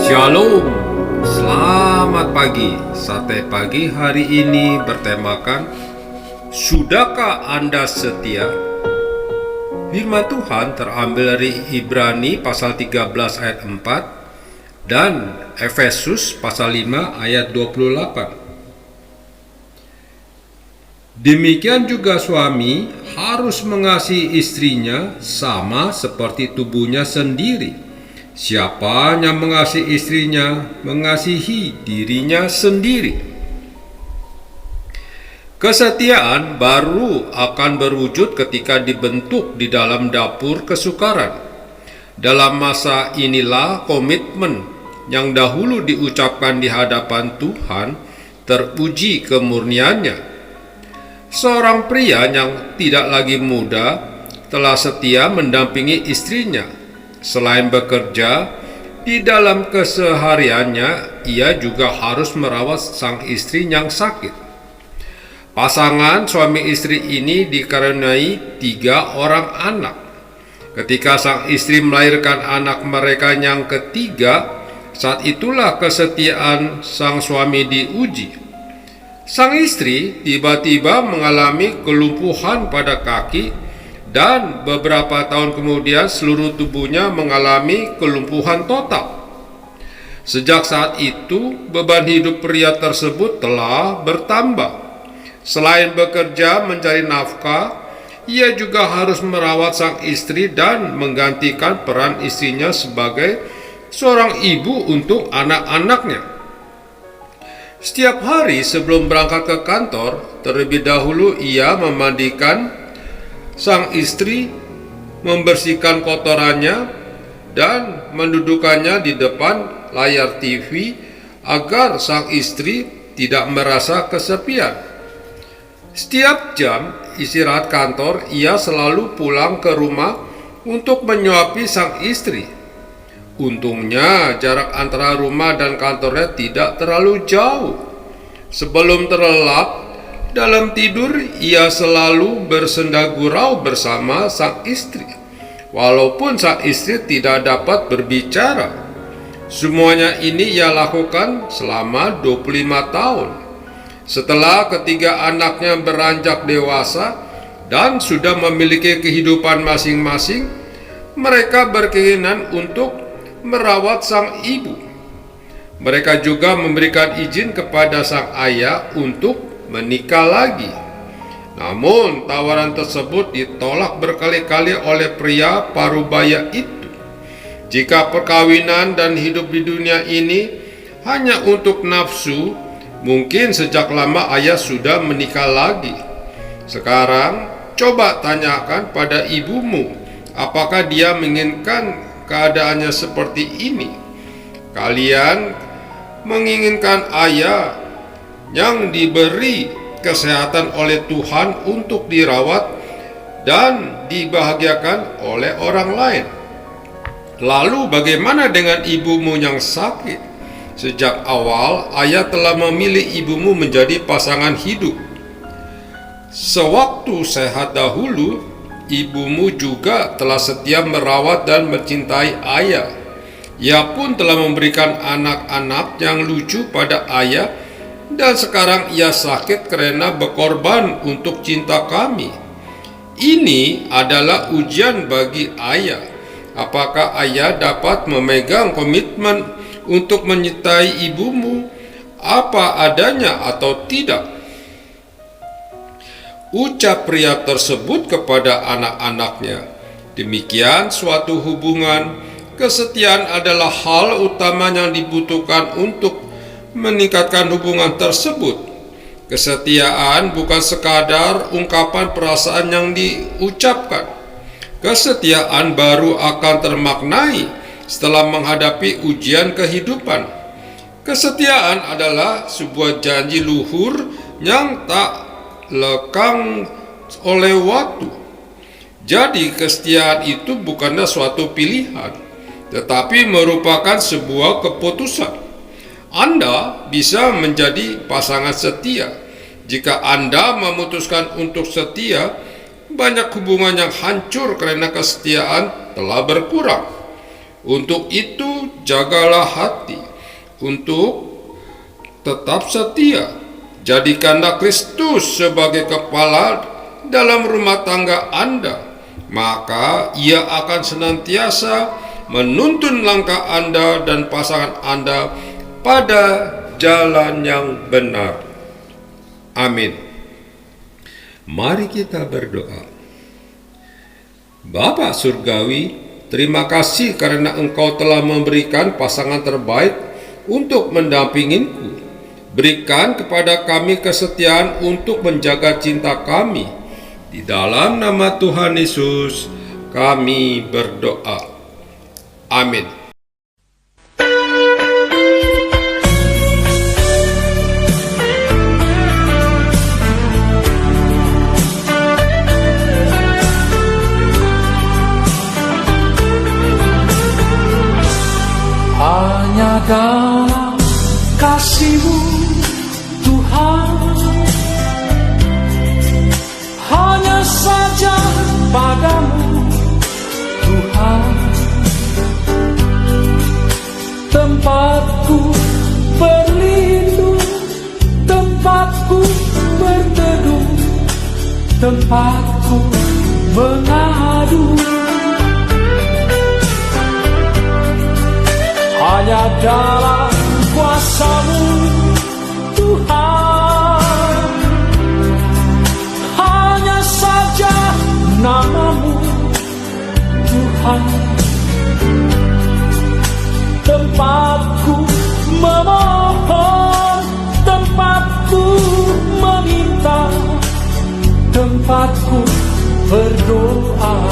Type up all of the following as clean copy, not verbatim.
Shalom, selamat pagi. Sate pagi hari ini bertemakan Sudahkah Anda setia? Firman Tuhan terambil dari Ibrani pasal 13 ayat 4 dan Efesus pasal 5 ayat 28. Demikian juga suami harus mengasihi istrinya sama seperti tubuhnya sendiri. Siapa yang mengasihi istrinya, mengasihi dirinya sendiri. Kesetiaan baru akan berwujud ketika dibentuk di dalam dapur kesukaran. Dalam masa inilah komitmen yang dahulu diucapkan di hadapan Tuhan teruji kemurniannya. Seorang pria yang tidak lagi muda telah setia mendampingi istrinya. Selain bekerja, di dalam kesehariannya ia juga harus merawat sang istri yang sakit. Pasangan suami istri ini dikaruniai 3 orang anak. Ketika sang istri melahirkan anak mereka yang ketiga, saat itulah kesetiaan sang suami diuji. Sang istri tiba-tiba mengalami kelumpuhan pada kaki dan beberapa tahun kemudian seluruh tubuhnya mengalami kelumpuhan total. Sejak saat itu, beban hidup pria tersebut telah bertambah. Selain bekerja mencari nafkah, ia juga harus merawat sang istri dan menggantikan peran istrinya sebagai seorang ibu untuk anak-anaknya. Setiap hari sebelum berangkat ke kantor, terlebih dahulu ia memandikan sang istri, membersihkan kotorannya, dan mendudukannya di depan layar TV agar sang istri tidak merasa kesepian. Setiap jam istirahat kantor, ia selalu pulang ke rumah untuk menyuapi sang istri. Untungnya jarak antara rumah dan kantornya tidak terlalu jauh. Sebelum terlelap dalam tidur, ia selalu bersenda gurau bersama sang istri. Walaupun sang istri tidak dapat berbicara, semuanya ini ia lakukan selama 25 tahun. Setelah ketiga anaknya beranjak dewasa dan sudah memiliki kehidupan masing-masing, mereka berkeinginan untuk merawat sang ibu. Mereka juga memberikan izin kepada sang ayah untuk menikah lagi. Namun tawaran tersebut ditolak berkali-kali oleh pria parubaya itu. Jika perkawinan dan hidup di dunia ini hanya untuk nafsu, mungkin sejak lama ayah sudah menikah lagi. Sekarang coba tanyakan pada ibumu, apakah dia menginginkan keadaannya seperti ini? Kalian menginginkan ayah yang diberi kesehatan oleh Tuhan untuk dirawat dan dibahagiakan oleh orang lain. Lalu bagaimana dengan ibumu yang sakit? Sejak awal ayah telah memilih ibumu menjadi pasangan hidup. Sewaktu sehat dahulu, ibumu juga telah setia merawat dan mencintai ayah. Ia pun telah memberikan anak-anak yang lucu pada ayah, dan sekarang ia sakit karena berkorban untuk cinta kami. Ini adalah ujian bagi ayah. Apakah ayah dapat memegang komitmen untuk menyertai ibumu apa adanya atau tidak? Ucap pria tersebut kepada anak-anaknya. Demikian suatu hubungan, kesetiaan adalah hal utama yang dibutuhkan untuk meningkatkan hubungan tersebut. Kesetiaan bukan sekadar ungkapan perasaan yang diucapkan. Kesetiaan baru akan termaknai setelah menghadapi ujian kehidupan. Kesetiaan adalah sebuah janji luhur yang tak lekang oleh waktu. Jadi kesetiaan itu bukanlah suatu pilihan, tetapi merupakan sebuah keputusan. Anda bisa menjadi pasangan setia. Jika Anda memutuskan untuk setia, banyak hubungan yang hancur karena kesetiaan telah berkurang. Untuk itu, jagalah hati untuk tetap setia. Jadikanlah Kristus sebagai kepala dalam rumah tangga Anda, maka Ia akan senantiasa menuntun langkah Anda dan pasangan Anda pada jalan yang benar. Amin. Mari kita berdoa. Bapa Surgawi, terima kasih karena Engkau telah memberikan pasangan terbaik untuk mendampinginku. Berikan kepada kami kesetiaan untuk menjaga cinta kami. Di dalam nama Tuhan Yesus, kami berdoa. Amin. Hanya dalam kasih-Mu Tuhan, hanya saja padamu Tuhan, tempatku berlindung, tempatku berteduh, tempatku mengadu. Hanya dalam kuasa-Mu Tuhan, hanya saja nama-Mu Tuhan, tempatku memohon, tempatku meminta, tempatku berdoa.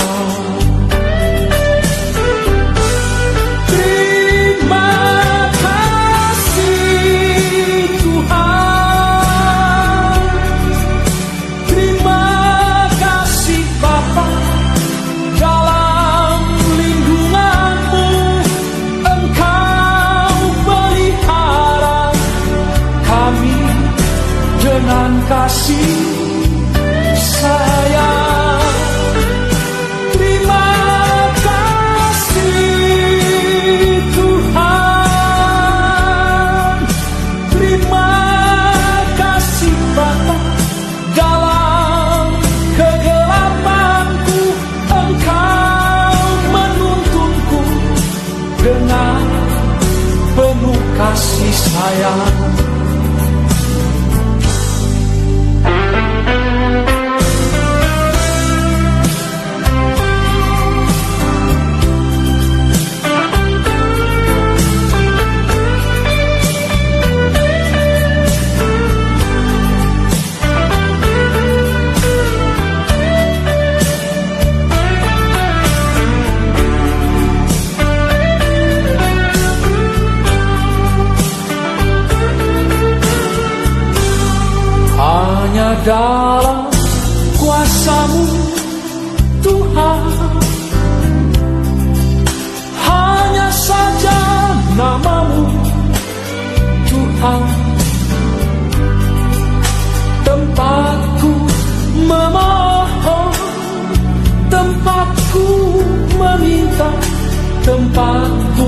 Kasih sayang, terima kasih Tuhan, terima kasih Bapa, dalam kegelapanku Engkau menuntunku dengan penuh kasih sayang. Hanya dalam kuasa-Mu Tuhan, hanya saja nama-Mu Tuhan, tempatku memohon, tempatku meminta, tempatku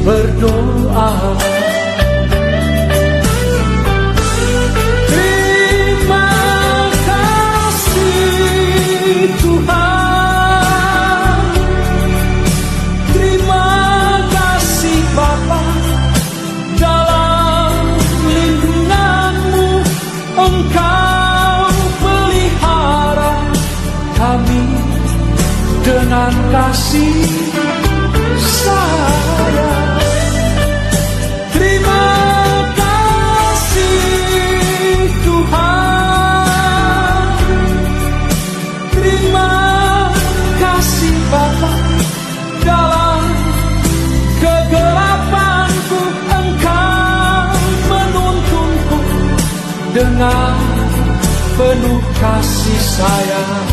berdoa. Tuhan, terima kasih Bapa, dalam lindungan-Mu Engkau pelihara kami dengan kasih sayang. Terima kasih Tuhan, terima kasih Bapa, dalam kegelapanku Engkau menuntunku dengan penuh kasih sayang.